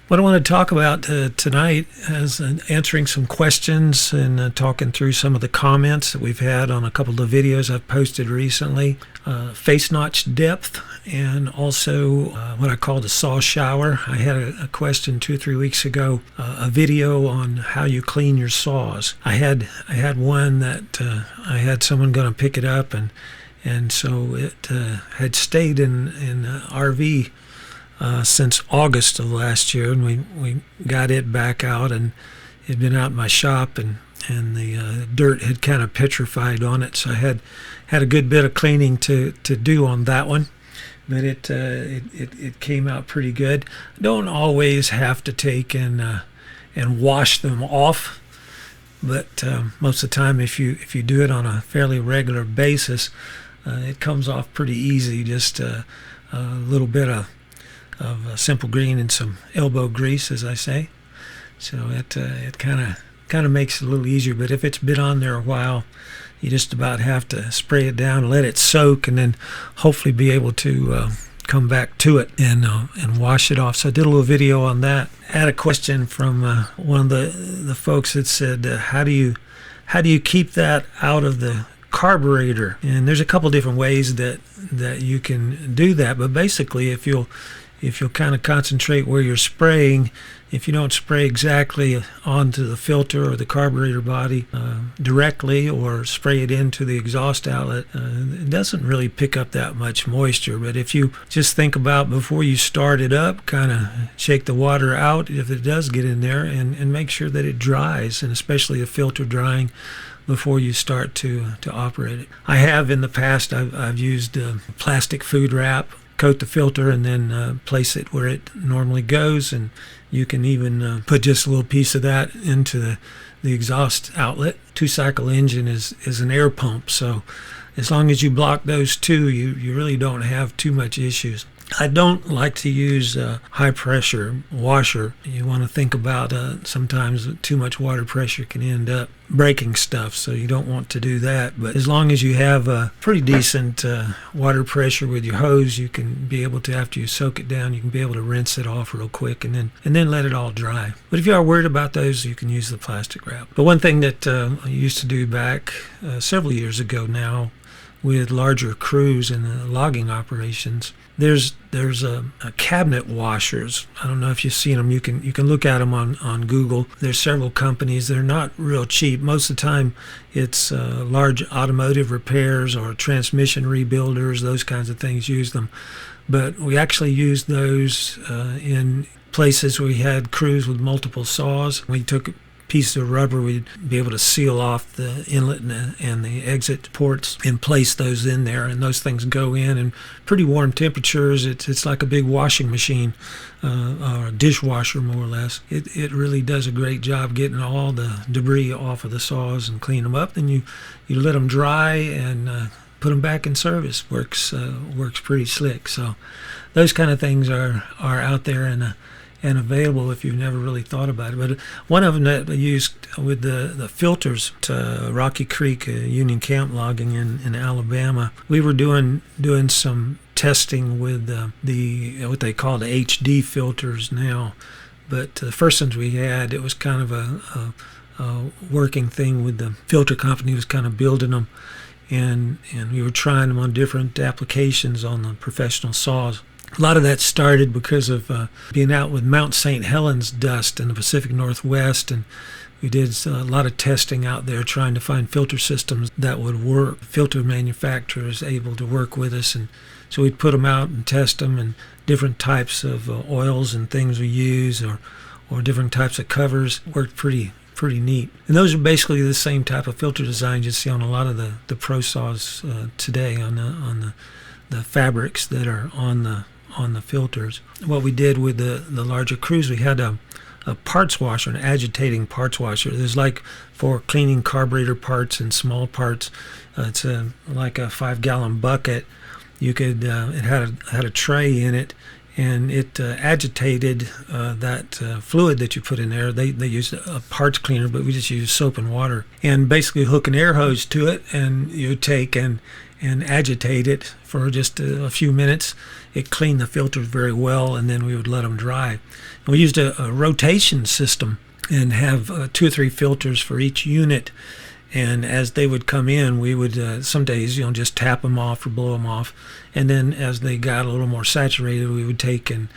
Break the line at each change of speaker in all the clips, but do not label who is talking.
What I want to talk about tonight is answering some questions and talking through some of the comments that we've had on a couple of videos I've posted recently. Face notch depth, and also what I call the saw shower. I had a question 2 or 3 weeks ago, a video on how you clean your saws. I had one that I had someone going to pick it up, and so it had stayed in RV since August of last year, and we got it back out, and it had been out in my shop, and the dirt had kind of petrified on it, so I had a good bit of cleaning to do on that one, but it came out pretty good. I don't always have to take and wash them off, but most of the time, if you do it on a fairly regular basis, it comes off pretty easy. Just a little bit of simple green and some elbow grease, as I say. So it kind of makes it a little easier. But if it's been on there a while, you just about have to spray it down, let it soak, and then hopefully be able to come back to it and wash it off. So I did a little video on that. I had a question from one of the folks that said, how do you keep that out of the carburetor? And there's a couple different ways that you can do that, but basically if you'll kind of concentrate where you're spraying, if you don't spray exactly onto the filter or the carburetor body directly, or spray it into the exhaust outlet, it doesn't really pick up that much moisture. But if you just think about before you start it up, kind of shake the water out if it does get in there, and make sure that it dries, and especially the filter drying before you start to operate it. I have in the past, I've used plastic food wrap, coat the filter, and then place it where it normally goes, and you can even put just a little piece of that into the exhaust outlet. 2-cycle engine is an air pump, so as long as you block those two, you really don't have too much issues. I don't like to use a high pressure washer. You want to think about sometimes too much water pressure can end up breaking stuff, so you don't want to do that. But as long as you have a pretty decent water pressure with your hose, you can be able to, after you soak it down, you can be able to rinse it off real quick and then let it all dry. But if you are worried about those, you can use the plastic wrap. But one thing that I used to do back several years ago now with larger crews and the logging operations, there's a cabinet washers. I don't know if you've seen them. You can look at them on Google. There's several companies. They're not real cheap. Most of the time it's large automotive repairs or transmission rebuilders, those kinds of things use them. But we actually used those in places where we had crews with multiple saws. We took piece of rubber, we'd be able to seal off the inlet and the exit ports and place those in there, and those things go in pretty warm temperatures. It's like a big washing machine or a dishwasher, more or less. It really does a great job getting all the debris off of the saws and clean them up. Then you let them dry and put them back in service. Works pretty slick. So those kind of things are out there and available if you've never really thought about it. But one of them that I used with the filters to Rocky Creek Union Camp logging in Alabama, we were doing some testing with the what they call the HD filters now. But the first ones we had, it was kind of a working thing with the filter company was kind of building them, and we were trying them on different applications on the professional saws. A lot of that started because of being out with Mount St. Helens dust in the Pacific Northwest, and we did a lot of testing out there trying to find filter systems that would work. Filter manufacturers able to work with us, and so we'd put them out and test them, and different types of oils and things we use, or different types of covers worked pretty neat. And those are basically the same type of filter designs you see on a lot of the pro saws today on the fabrics that are on the filters. What we did with the larger crews, we had a parts washer, an agitating parts washer. There's like for cleaning carburetor parts and small parts. It's like a 5-gallon bucket. You could it had a tray in it, and it agitated that fluid that you put in there. They used a parts cleaner, but we just used soap and water, and basically hook an air hose to it, and you take and and agitate it for just a few minutes. It cleaned the filters very well, and then we would let them dry. And we used a rotation system and have 2 or 3 filters for each unit. And as they would come in, we would some days, just tap them off or blow them off. And then as they got a little more saturated, we would take and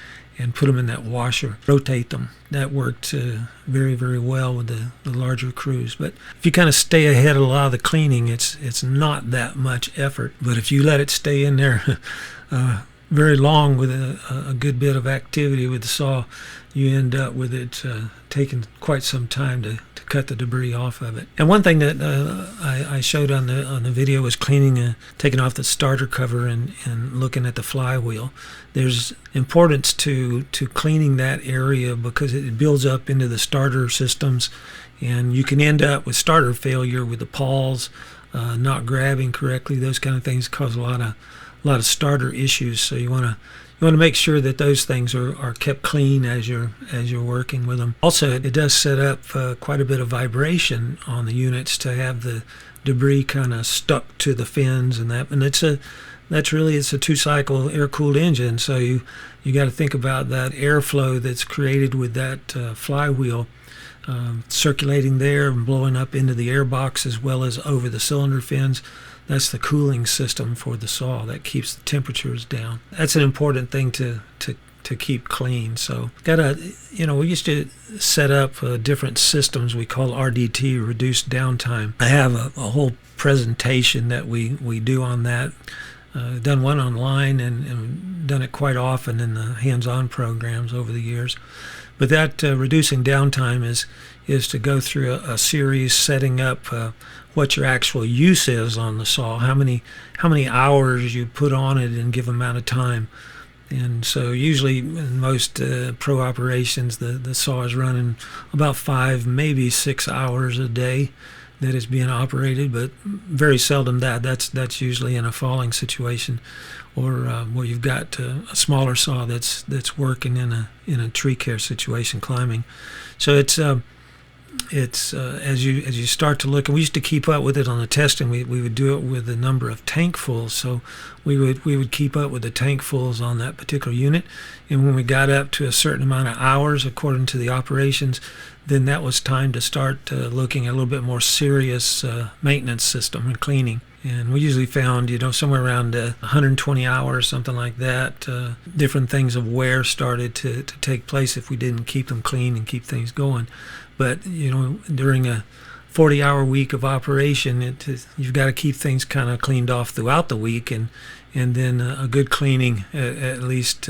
put them in that washer, rotate them. That worked very, very well with the larger crews. But if you kind of stay ahead of a lot of the cleaning, it's not that much effort. But if you let it stay in there very long with a good bit of activity with the saw, you end up with it taking quite some time to cut the debris off of it. And one thing that I showed on the video was taking off the starter cover and looking at the flywheel. There's importance to cleaning that area because it builds up into the starter systems, and you can end up with starter failure with the pawls not grabbing correctly. Those kind of things cause a lot of starter issues. So you want to make sure that those things are kept clean as you're working with them. Also, it does set up quite a bit of vibration on the units to have the debris kind of stuck to the fins and that. And it's a 2-cycle air-cooled engine, so you got to think about that airflow that's created with that flywheel circulating there and blowing up into the air box as well as over the cylinder fins. That's the cooling system for the saw that keeps the temperatures down. That's an important thing to keep clean. So we used to set up different systems we call RDT, reduced downtime. I have a whole presentation that we do on that. Done one online and done it quite often in the hands-on programs over the years. But that reducing downtime is to go through a series setting up what your actual use is on the saw, how many hours you put on it in a given amount of time. And so usually in most pro operations, the saw is running about 5, maybe 6 hours a day that is being operated, but very seldom that's usually in a falling situation, or where you've got a smaller saw that's working in a tree care situation, climbing. So it's as you start to look, and we used to keep up with it on the testing. We would do it with the number of tankfuls, so we would keep up with the tankfuls on that particular unit, and when we got up to a certain amount of hours according to the operations, then that was time to start looking at a little bit more serious maintenance system and cleaning. And we usually found, somewhere around 120 hours, something like that, different things of wear started to take place if we didn't keep them clean and keep things going. But, during a 40-hour week of operation, you've got to keep things kind of cleaned off throughout the week, and then a good cleaning at least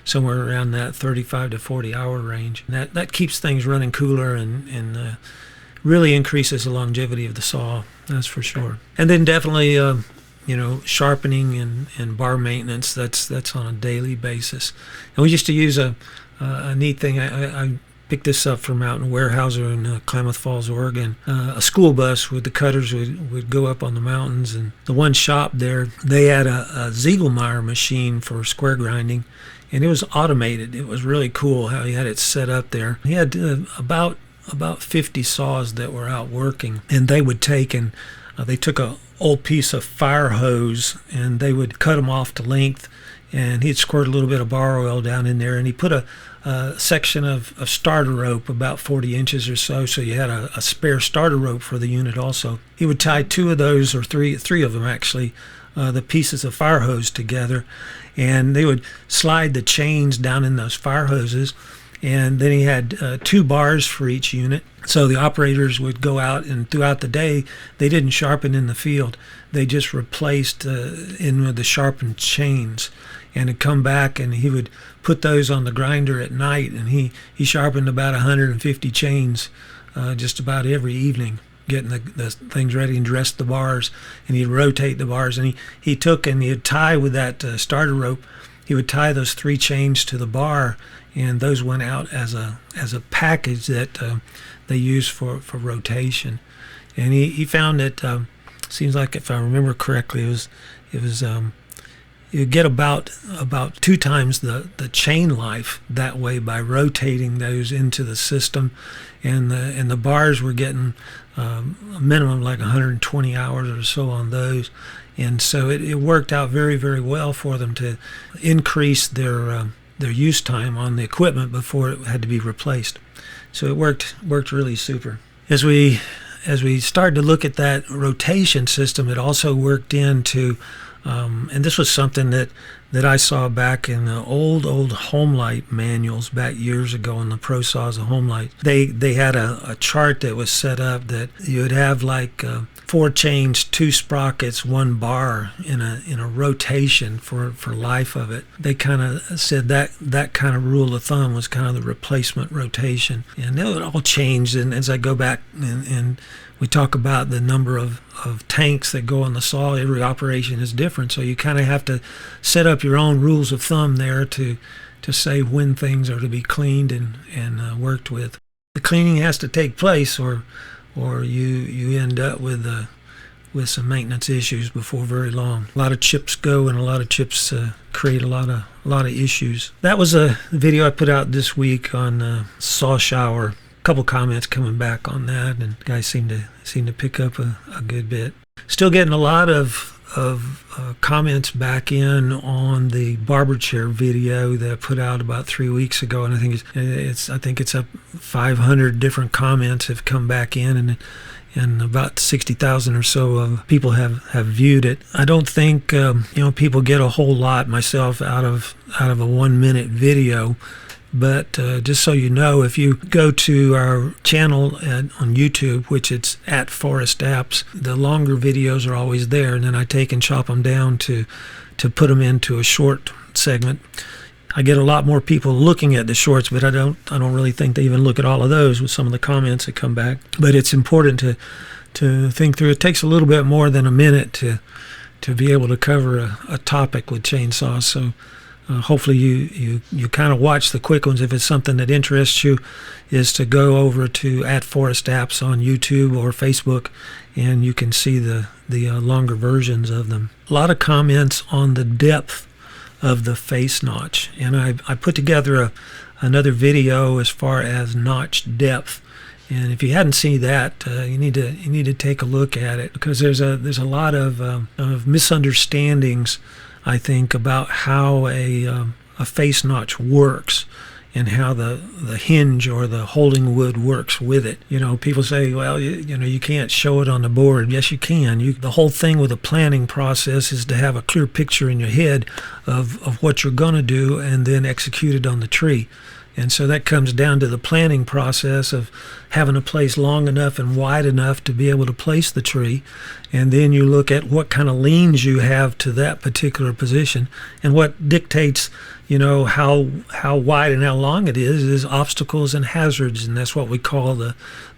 somewhere around that 35 to 40-hour range. And that keeps things running cooler and really increases the longevity of the saw, that's for sure. And then definitely, sharpening and bar maintenance, that's on a daily basis. And we used to use a neat thing. I picked this up from out in Weyerhaeuser in Klamath Falls, Oregon. A school bus with the cutters would go up on the mountains, and the one shop there, they had a Ziegelmeyer machine for square grinding, and it was automated. It was really cool how he had it set up there. He had about 50 saws that were out working, and they would take and they took a old piece of fire hose and they would cut them off to length, and he'd squirt a little bit of bar oil down in there, and he put a section of starter rope about 40 inches or so you had a spare starter rope for the unit also. He would tie 2 of those, or three of them actually, the pieces of fire hose together, and they would slide the chains down in those fire hoses. And then he had 2 bars for each unit. So the operators would go out, and throughout the day, they didn't sharpen in the field. They just replaced in with the sharpened chains, and it'd come back, and he would put those on the grinder at night, and he sharpened about 150 chains just about every evening, getting the things ready and dressed the bars, and he'd rotate the bars, and he took and he'd tie with that starter rope. He would tie those 3 chains to the bar, and those went out as a package that they used for rotation. And he found that seems like, if I remember correctly, it was you get about 2 times the chain life that way by rotating those into the system, and the bars were getting a minimum like 120 hours or so on those. And so it worked out very, very well for them to increase their use time on the equipment before it had to be replaced. So it worked really super. As we started to look at that rotation system, it also worked into, and this was something that I saw back in the old HomeLight manuals back years ago in the Pro Saws of HomeLight. They had a chart that was set up that you would have like 4 chains, 2 sprockets, 1 bar in a rotation for life of it. They kind of said that kind of rule of thumb was kind of the replacement rotation, and it all changed. And as I go back and we talk about the number of tanks that go on the saw, every operation is different, so you kind of have to set up your own rules of thumb there to say when things are to be cleaned and worked with. The cleaning has to take place, or you end up with some maintenance issues before very long. A lot of chips go, and a lot of chips create a lot of issues. That was a video I put out this week on saw shower. A couple comments coming back on that, and guys seem to pick up a good bit. Still getting a lot of comments back in on the barber chair video that I put out about 3 weeks ago, and I think it's up 500 different comments have come back in, and about 60,000 or so of people have viewed it. I don't think people get a whole lot, myself, out of a 1-minute video. But just so you know, if you go to our channel on YouTube, which it's at Forest Apps, the longer videos are always there, and then I take and chop them down to put them into a short segment. I get a lot more people looking at the shorts, but I don't really think they even look at all of those with some of the comments that come back. But it's important to think through. It takes a little bit more than a minute to be able to cover a topic with chainsaws. So hopefully you kind of watch the quick ones. If it's something that interests you, is to go over to @ForestApps on YouTube or Facebook, and you can see the longer versions of them. A lot of comments on the depth of the face notch, and I put together another video as far as notch depth. And if you hadn't seen that, you need to take a look at it, because there's a lot of misunderstandings, I think, about how a face notch works and how the hinge or the holding wood works with it. People say, well, you can't show it on the board. Yes, you can. The whole thing with the planning process is to have a clear picture in your head of what you're going to do and then execute it on the tree. And so that comes down to the planning process of having a place long enough and wide enough to be able to place the tree. And then you look at what kind of leans you have to that particular position. And what dictates, how wide and how long it is obstacles and hazards. And that's what we call the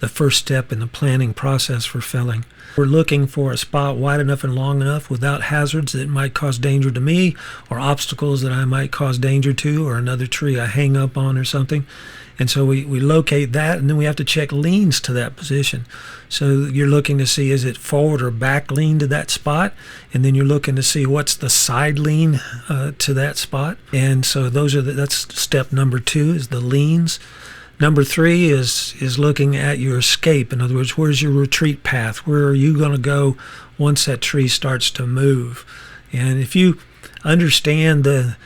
first step in the planning process for felling. We're looking for a spot wide enough and long enough without hazards that might cause danger to me, or obstacles that I might cause danger to, or another tree I hang up on or something. And so we locate that, and then we have to check leans to that position. So you're looking to see, is it forward or back lean to that spot? And then you're looking to see what's the side lean to that spot. And so that's step number 2, is the leans. Number 3 is looking at your escape. In other words, where's your retreat path? Where are you going to go once that tree starts to move? And if you understand the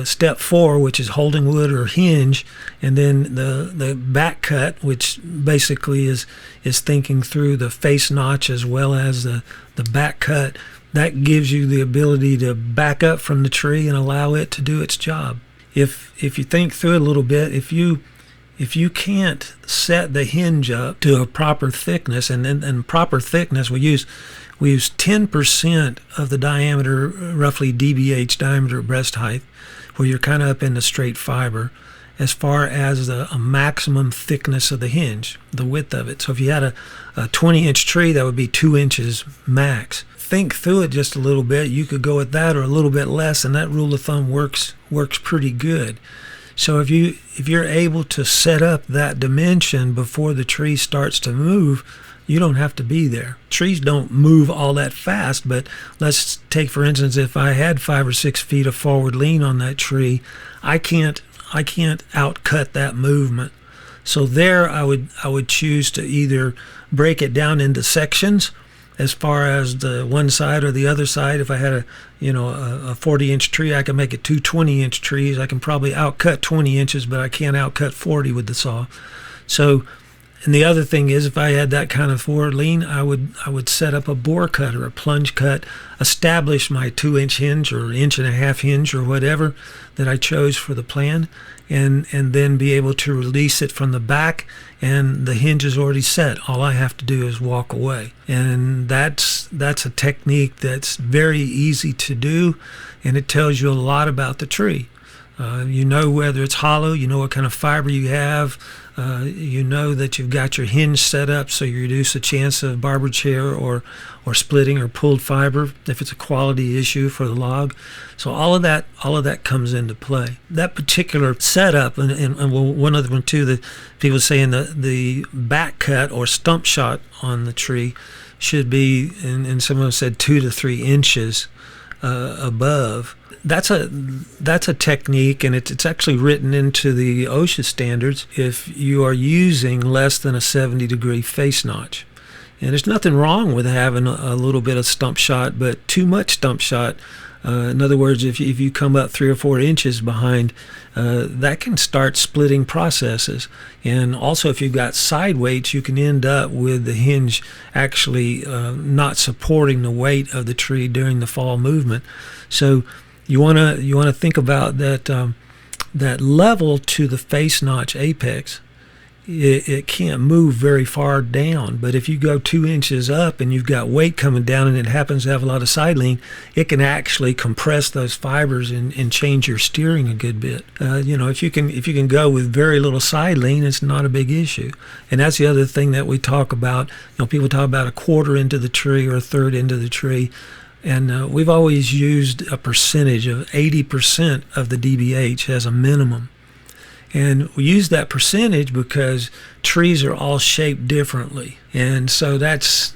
step 4, which is holding wood or hinge, and then the back cut, which basically is thinking through the face notch as well as the back cut, that gives you the ability to back up from the tree and allow it to do its job. If you think through it a little bit, if you can't set the hinge up to a proper thickness, and proper thickness, we use 10% of the diameter, roughly dBH diameter breast height, where you're kind of up in the straight fiber, as far as a maximum thickness of the hinge, the width of it. So if you had a 20-inch tree, that would be 2 inches max. Think through it just a little bit. You could go with that or a little bit less, and that rule of thumb works pretty good. So if you're able to set up that dimension before the tree starts to move, you don't have to be there. Trees don't move all that fast, but let's take, for instance, if I had 5 or 6 feet of forward lean on that tree, I can't outcut that movement. So there I would choose to either break it down into sections, as far as the one side or the other side. If I had a 40-inch tree, I can make it two 20-inch trees. I can probably outcut 20 inches, but I can't outcut 40 with the saw. So, and the other thing is, if I had that kind of forward lean, I would set up a bore cut or a plunge cut, establish my 2-inch hinge or 1.5-inch hinge or whatever that I chose for the plan, and then be able to release it from the back, and the hinge is already set. All I have to do is walk away. And that's a technique that's very easy to do, and it tells you a lot about the tree. You know whether it's hollow, you know what kind of fiber you have, you know that you've got your hinge set up so you reduce the chance of barber chair or splitting or pulled fiber if it's a quality issue for the log. So all of that comes into play. That particular setup, and one other one too, that people saying the back cut or stump shot on the tree should be, and someone said 2 to 3 inches above. That's a technique, and it's actually written into the OSHA standards if you are using less than a 70-degree face notch. And there's nothing wrong with having a little bit of stump shot, but too much stump shot, in other words, if you come up 3 or 4 inches behind, that can start splitting processes. And also, if you've got side weights, you can end up with the hinge actually not supporting the weight of the tree during the fall movement. So you want to think about that level to the face notch apex. It can't move very far down, but if you go 2 inches up and you've got weight coming down and it happens to have a lot of side lean, it can actually compress those fibers and change your steering a good bit. If you can go with very little side lean, it's not a big issue. And that's the other thing that we talk about. People talk about a quarter into the tree or a third into the tree. And we've always used a percentage of 80% of the DBH as a minimum. And we use that percentage because trees are all shaped differently. And so that's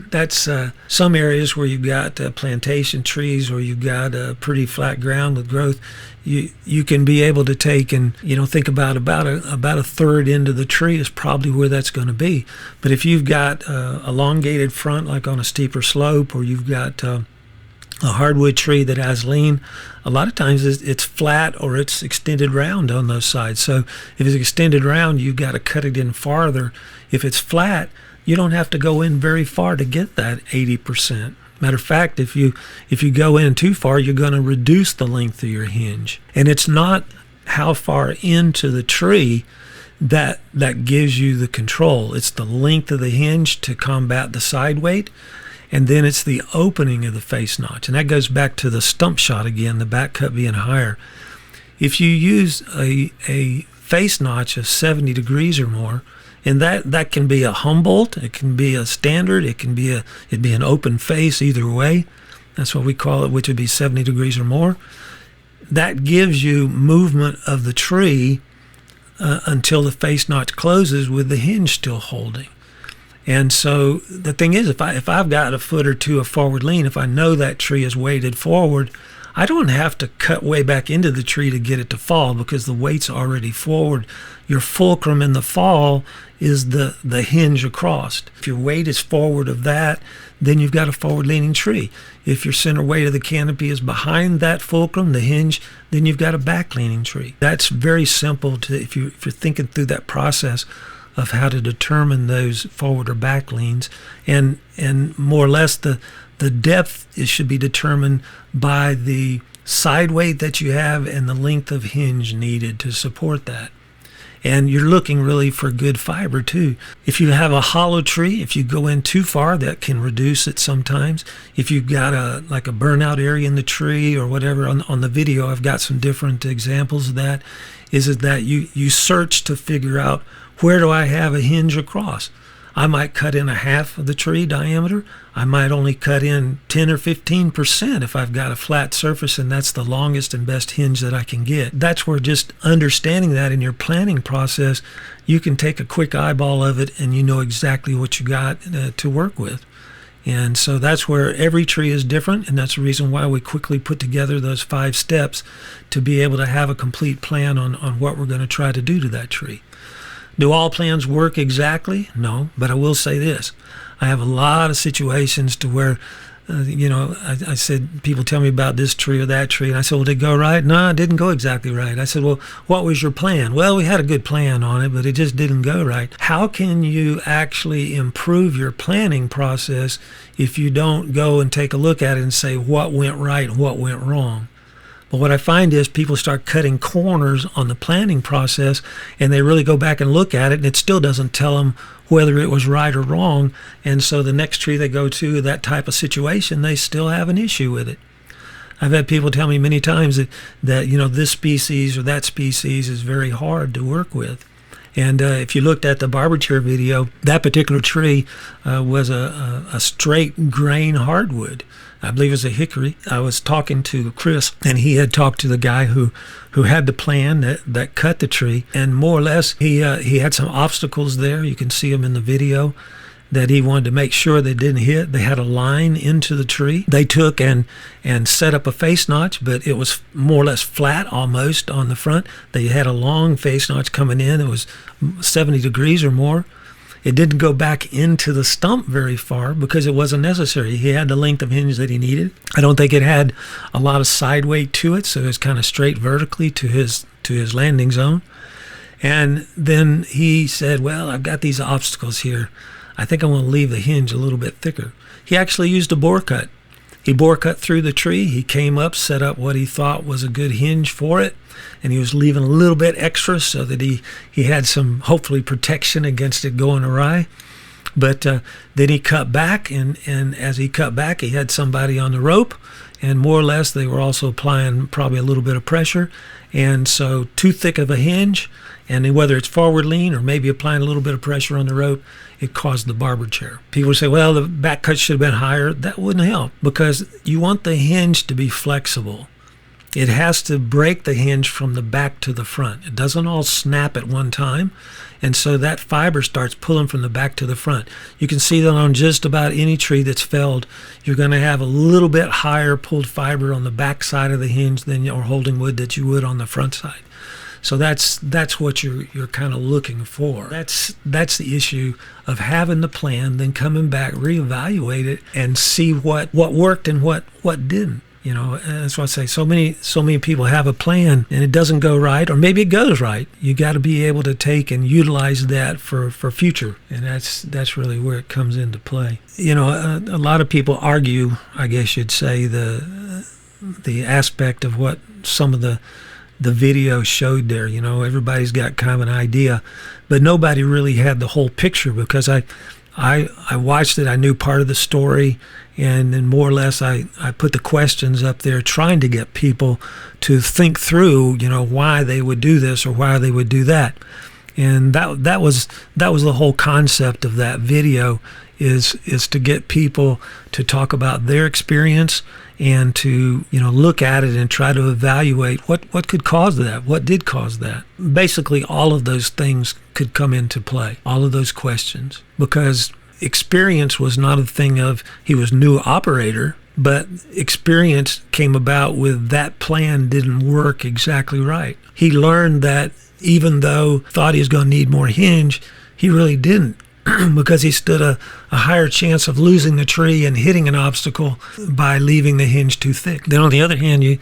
some areas where you've got plantation trees or you've got pretty flat ground with growth. You can be able to take and think about a third into the tree is probably where that's going to be. But if you've got elongated front like on a steeper slope, or you've got a hardwood tree that has lean, a lot of times it's flat or it's extended round on those sides. So if it's extended round, you've got to cut it in farther. If it's flat, you don't have to go in very far to get that 80%. Matter of fact, if you go in too far, you're going to reduce the length of your hinge. And it's not how far into the tree that gives you the control. It's the length of the hinge to combat the side weight. And then it's the opening of the face notch. And that goes back to the stump shot again, the back cut being higher. If you use a face notch of 70 degrees or more, and that can be a Humboldt, it can be a standard, it'd be an open face either way. That's what we call it, which would be 70 degrees or more. That gives you movement of the tree until the face notch closes with the hinge still holding. And so the thing is, if I've got a foot or two of forward lean, if I know that tree is weighted forward, I don't have to cut way back into the tree to get it to fall because the weight's already forward. Your fulcrum in the fall is the hinge across. If your weight is forward of that, then you've got a forward-leaning tree. If your center weight of the canopy is behind that fulcrum, the hinge, then you've got a back-leaning tree. That's very simple if you're thinking through that process of how to determine those forward or back leans, and more or less the depth should be determined by the side weight that you have and the length of hinge needed to support that. And you're looking really for good fiber too. If you have a hollow tree, if you go in too far, that can reduce it sometimes. If you've got a burnout area in the tree or whatever, on the video I've got some different examples of that, is that you search to figure out, where do I have a hinge across? I might cut in a half of the tree diameter. I might only cut in 10 or 15% if I've got a flat surface and that's the longest and best hinge that I can get. That's where just understanding that in your planning process, you can take a quick eyeball of it and you know exactly what you got to work with. And so that's where every tree is different, and that's the reason why we quickly put together those 5 steps to be able to have a complete plan on what we're going to try to do to that tree. Do all plans work exactly? No, but I will say this. I have a lot of situations to where, I said, people tell me about this tree or that tree, and I said, well, did it go right? No, it didn't go exactly right. I said, well, what was your plan? Well, we had a good plan on it, but it just didn't go right. How can you actually improve your planning process if you don't go and take a look at it and say what went right and what went wrong? But what I find is people start cutting corners on the planning process, and they really go back and look at it, and it still doesn't tell them whether it was right or wrong. And so the next tree they go to, that type of situation, they still have an issue with it. I've had people tell me many times that this species or that species is very hard to work with. And if you looked at the barber chair video, that particular tree was a straight grain hardwood. I believe it was a hickory. I was talking to Chris, and he had talked to the guy who had the plan that cut the tree. And more or less, he had some obstacles there. You can see them in the video that he wanted to make sure they didn't hit. They had a line into the tree. They took and set up a face notch, but it was more or less flat almost on the front. They had a long face notch coming in. It was 70 degrees or more. It didn't go back into the stump very far because it wasn't necessary. He had the length of hinge that he needed. I don't think it had a lot of side weight to it, so it was kind of straight vertically to his landing zone. And then he said, well, I've got these obstacles here. I think I'm going to leave the hinge a little bit thicker. He actually used a bore cut. He bore cut through the tree. He came up, set up what he thought was a good hinge for it, and he was leaving a little bit extra so that he had some, hopefully, protection against it going awry. But then he cut back, and as he cut back, he had somebody on the rope, and more or less they were also applying probably a little bit of pressure. And so too thick of a hinge, and whether it's forward lean or maybe applying a little bit of pressure on the rope, it caused the barber chair. People say, well, the back cut should have been higher. That wouldn't help because you want the hinge to be flexible. It has to break the hinge from the back to the front. It doesn't all snap at one time. And so that fiber starts pulling from the back to the front. You can see that on just about any tree that's felled, you're going to have a little bit higher pulled fiber on the back side of the hinge than your holding wood that you would on the front side. So that's what you're kind of looking for. That's the issue of having the plan, then coming back, reevaluate it, and see what worked and what didn't. That's why I say so many people have a plan and it doesn't go right, or maybe it goes right. You got to be able to take and utilize that for future, and that's really where it comes into play. A lot of people argue, I guess you'd say, the aspect of what some of the video showed there. Everybody's got kind of an idea, but nobody really had the whole picture because I watched it. I knew part of the story, and then more or less I put the questions up there trying to get people to think through, why they would do this or why they would do that. And that was the whole concept of that video is to get people to talk about their experience and to look at it and try to evaluate what could cause that, what did cause that. Basically, all of those things could come into play, all of those questions, because experience was not a thing of he was new operator, but experience came about with that plan didn't work exactly right. He learned that even though thought he was going to need more hinge, he really didn't. Because he stood a higher chance of losing the tree and hitting an obstacle by leaving the hinge too thick. Then on the other hand, you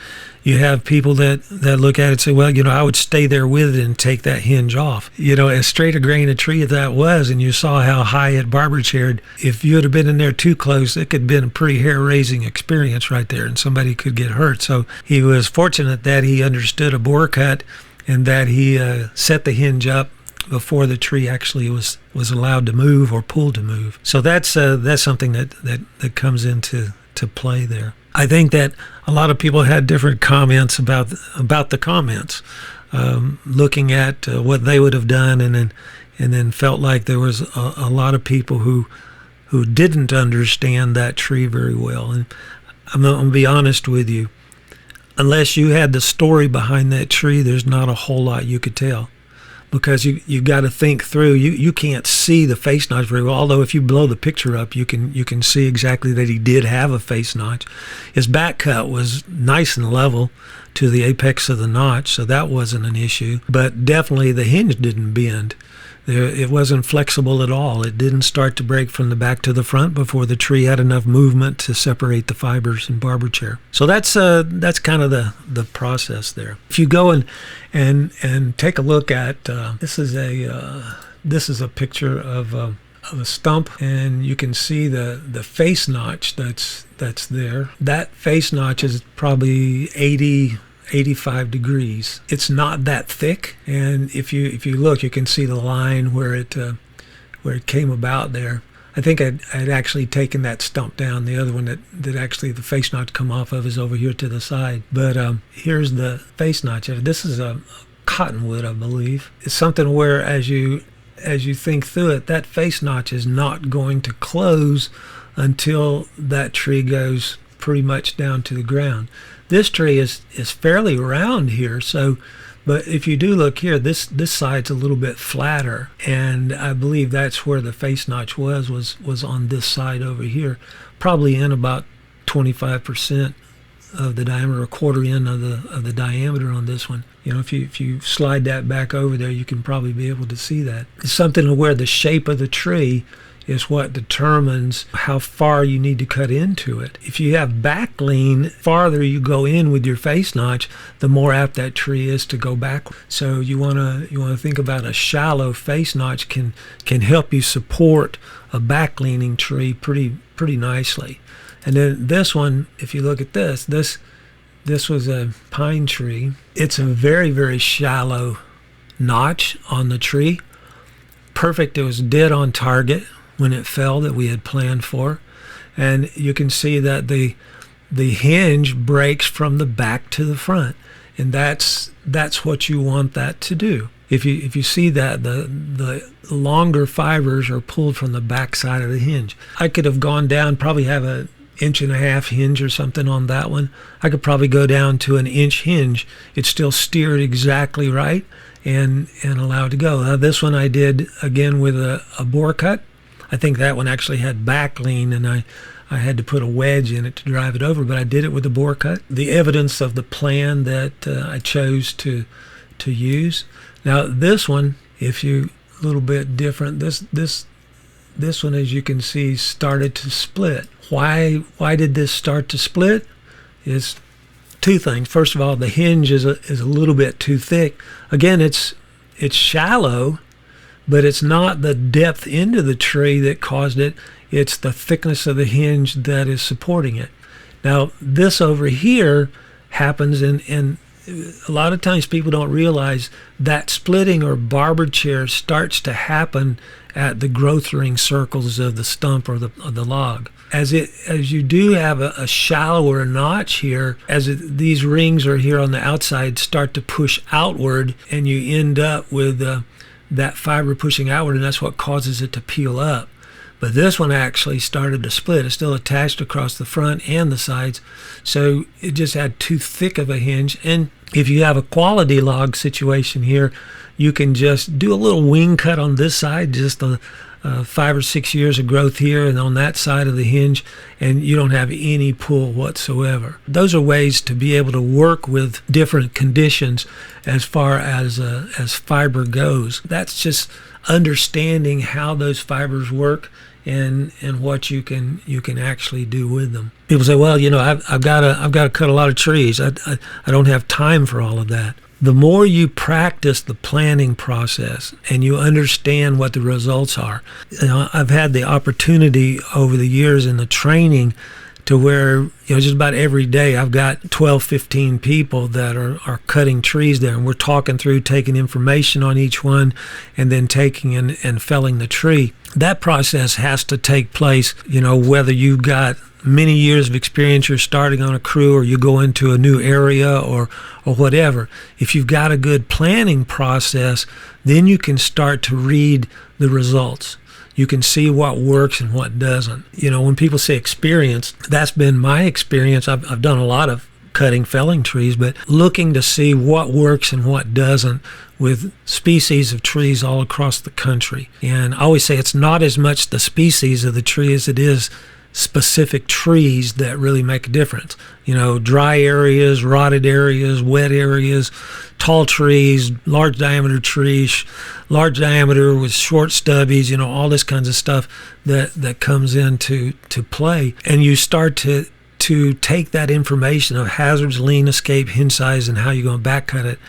have people that look at it and say, well, I would stay there with it and take that hinge off. As straight a grain a tree as that was, and you saw how high it barber chaired, if you would have been in there too close, it could have been a pretty hair-raising experience right there, and somebody could get hurt. So he was fortunate that he understood a bore cut and that he set the hinge up before the tree actually was allowed to move or pulled to move. So that's something that comes into play there. I think that a lot of people had different comments about the comments, looking at what they would have done, and then felt like there was a lot of people who didn't understand that tree very well. And I'm going to be honest with you, unless you had the story behind that tree, there's not a whole lot you could tell. Because you got to think through. You can't see the face notch very well. Although if you blow the picture up, you can see exactly that he did have a face notch. His back cut was nice and level to the apex of the notch, so that wasn't an issue. But definitely the hinge didn't bend. It wasn't flexible at all. It didn't start to break from the back to the front before the tree had enough movement to separate the fibers and barber chair. So that's kind of the process there. If you go and take a look at this is a picture of a stump, and you can see the face notch that's there. That face notch is probably 85 degrees. It's not that thick, and if you look, you can see the line where it came about there. I think I'd actually taken that stump down. The other one that actually the face notch come off of is over here to the side. But here's the face notch. This is a cottonwood, I believe. It's something where as you think through it, that face notch is not going to close until that tree goes pretty much down to the ground. This tree is fairly round here, but if you do look here, this side's a little bit flatter, and I believe that's where the face notch was on this side over here, probably in about 25% of the diameter, a quarter in of the diameter on this one. If you slide that back over there, you can probably be able to see that. It's something where the shape of the tree is what determines how far you need to cut into it. If you have back lean, farther you go in with your face notch, the more apt that tree is to go back. So you want to think about a shallow face notch can help you support a back leaning tree pretty nicely. And then this one, if you look at this was a pine tree. It's a very, very shallow notch on the tree. Perfect. It was dead on target when it fell that we had planned for. And you can see that the hinge breaks from the back to the front. And that's what you want that to do. If you see that, the longer fibers are pulled from the back side of the hinge. I could have gone down, probably have an 1.5 inch hinge or something on that one. I could probably go down to an 1-inch hinge. It's still steered exactly right and allowed to go. Now this one I did again with a bore cut. I think that one actually had back lean, and I had to put a wedge in it to drive it over, but I did it with a bore cut. The evidence of the plan that I chose to use. Now this one, a little bit different. This one, as you can see, started to split. Why did this start to split? Is two things. First of all, the hinge is a little bit too thick. Again, it's shallow, but it's not the depth into the tree that caused it. It's the thickness of the hinge that is supporting it. Now, this over here happens, and a lot of times people don't realize that splitting or barber chair starts to happen at the growth ring circles of the stump or the log. As you do have a shallower notch here, these rings are here on the outside start to push outward, and you end up with that fiber pushing outward, and that's what causes it to peel up. But this one actually started to split. It's still attached across the front and the sides, so it just had too thick of a hinge. And if you have a quality log situation here, you can just do a little wing cut on this side, just 5 or 6 years of growth here and on that side of the hinge, and you don't have any pull whatsoever. Those are ways to be able to work with different conditions as far as fiber goes. That's just understanding how those fibers work and what you can actually do with them. People say, well, I've got to cut a lot of trees. I don't have time for all of that. The more you practice the planning process and you understand what the results are, I've had the opportunity over the years in the training to where just about every day I've got 12, 15 people that are cutting trees there, and we're talking through, taking information on each one, and then taking and felling the tree. That process has to take place, whether you've got many years of experience, you're starting on a crew, or you go into a new area or whatever. If you've got a good planning process, then you can start to read the results. You can see what works and what doesn't. When people say experience, that's been my experience. I've done a lot of cutting, felling trees, but looking to see what works and what doesn't with species of trees all across the country. And I always say it's not as much the species of the tree as it is specific trees that really make a difference. Dry areas, rotted areas, wet areas, tall trees, large diameter trees, large diameter with short stubbies, all this kinds of stuff that comes into play. And you start to take that information of hazards, lean, escape, hinge size, and how you're going to back cut it,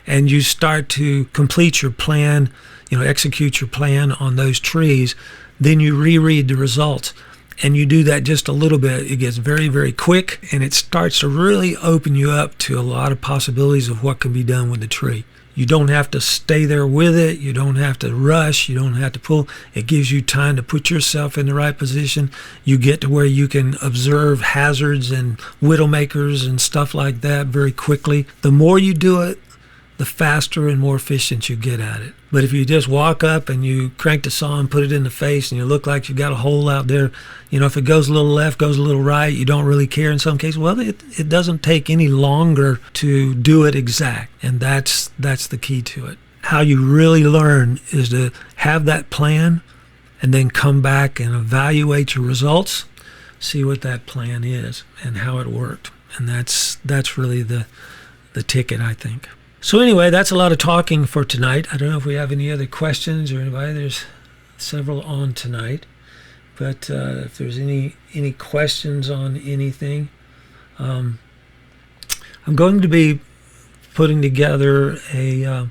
and you start to complete your plan, execute your plan on those trees. Then you reread the results, and you do that just a little bit. It gets very, very quick, and it starts to really open you up to a lot of possibilities of what can be done with the tree. You don't have to stay there with it. You don't have to rush. You don't have to pull. It gives you time to put yourself in the right position. You get to where you can observe hazards and widowmakers and stuff like that very quickly. The more you do it, the faster and more efficient you get at it. But if you just walk up and you crank the saw and put it in the face and you look like you got a hole out there, if it goes a little left, goes a little right, you don't really care in some cases. Well, it doesn't take any longer to do it exact, and that's the key to it. How you really learn is to have that plan and then come back and evaluate your results, see what that plan is and how it worked. And that's really the ticket, I think. So anyway, that's a lot of talking for tonight. I don't know if we have any other questions or anybody. There's several on tonight. But if there's any questions on anything, I'm going to be putting together an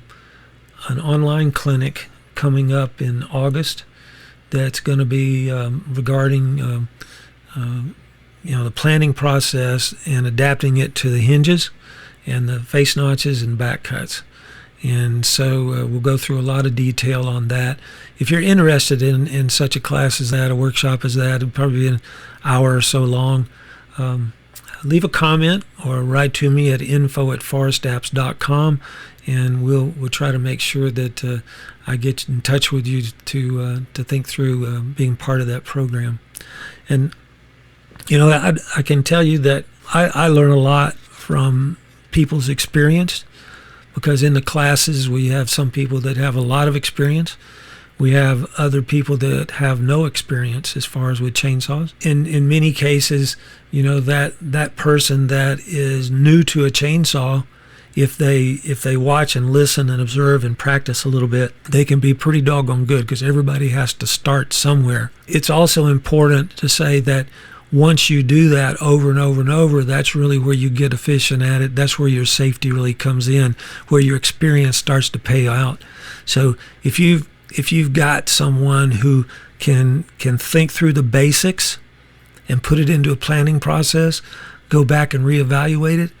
online clinic coming up in August that's going to be regarding the planning process and adapting it to the hinges and the face notches and back cuts. And so we'll go through a lot of detail on that. If you're interested in such a class as that, a workshop as that, it'll probably be an hour or so long. Leave a comment or write to me at info@forestapps.com, and we'll try to make sure that I get in touch with you to think through being part of that program. And I can tell you that I learn a lot from people's experience, because in the classes we have some people that have a lot of experience. We have other people that have no experience as far as with chainsaws. In many cases, that person that is new to a chainsaw, if they watch and listen and observe and practice a little bit, they can be pretty doggone good, because everybody has to start somewhere. It's also important to say that once you do that over and over and over, that's really where you get efficient at it. That's where your safety really comes in, where your experience starts to pay out. So if you've got someone who can think through the basics and put it into a planning process, go back and reevaluate it,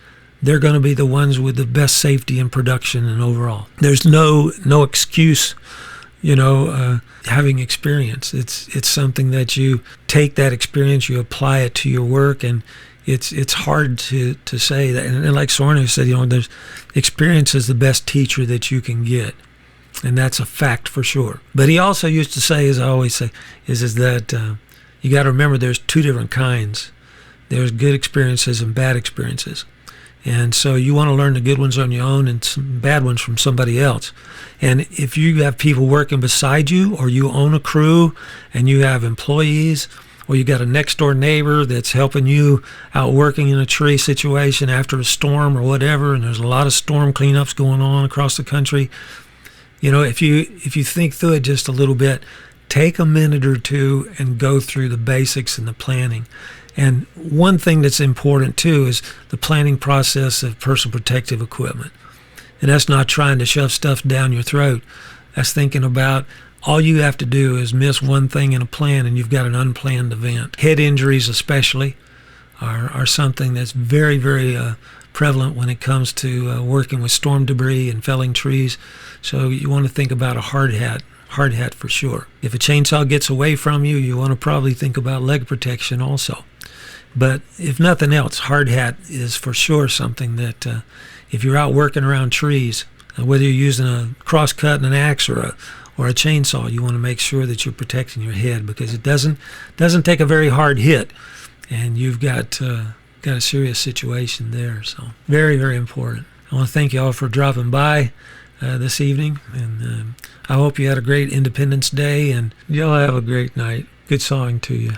they're going to be the ones with the best safety and production and overall. There's no excuse, having experience. It's something that you take that experience, you apply it to your work, and it's hard to say that. And like Sorno said, there's experience is the best teacher that you can get, and that's a fact for sure. But he also used to say, as I always say, is that you got to remember there's two different kinds. There's good experiences and bad experiences. And so you want to learn the good ones on your own and some bad ones from somebody else. And if you have people working beside you, or you own a crew and you have employees, or you got a next door neighbor that's helping you out working in a tree situation after a storm or whatever, and there's a lot of storm cleanups going on across the country, if you think through it just a little bit, take a minute or two and go through the basics and the planning. And one thing that's important too is the planning process of personal protective equipment. And that's not trying to shove stuff down your throat. That's thinking about all you have to do is miss one thing in a plan and you've got an unplanned event. Head injuries especially are something that's very, very prevalent when it comes to working with storm debris and felling trees. So you want to think about a hard hat for sure. If a chainsaw gets away from you, you want to probably think about leg protection also. But if nothing else, hard hat is for sure something that if you're out working around trees, whether you're using a crosscut and an axe or a chainsaw, you want to make sure that you're protecting your head, because it doesn't take a very hard hit, and you've got a serious situation there. So very, very important. I want to thank you all for dropping by this evening, and I hope you had a great Independence Day, and y'all have a great night. Good sawing to you.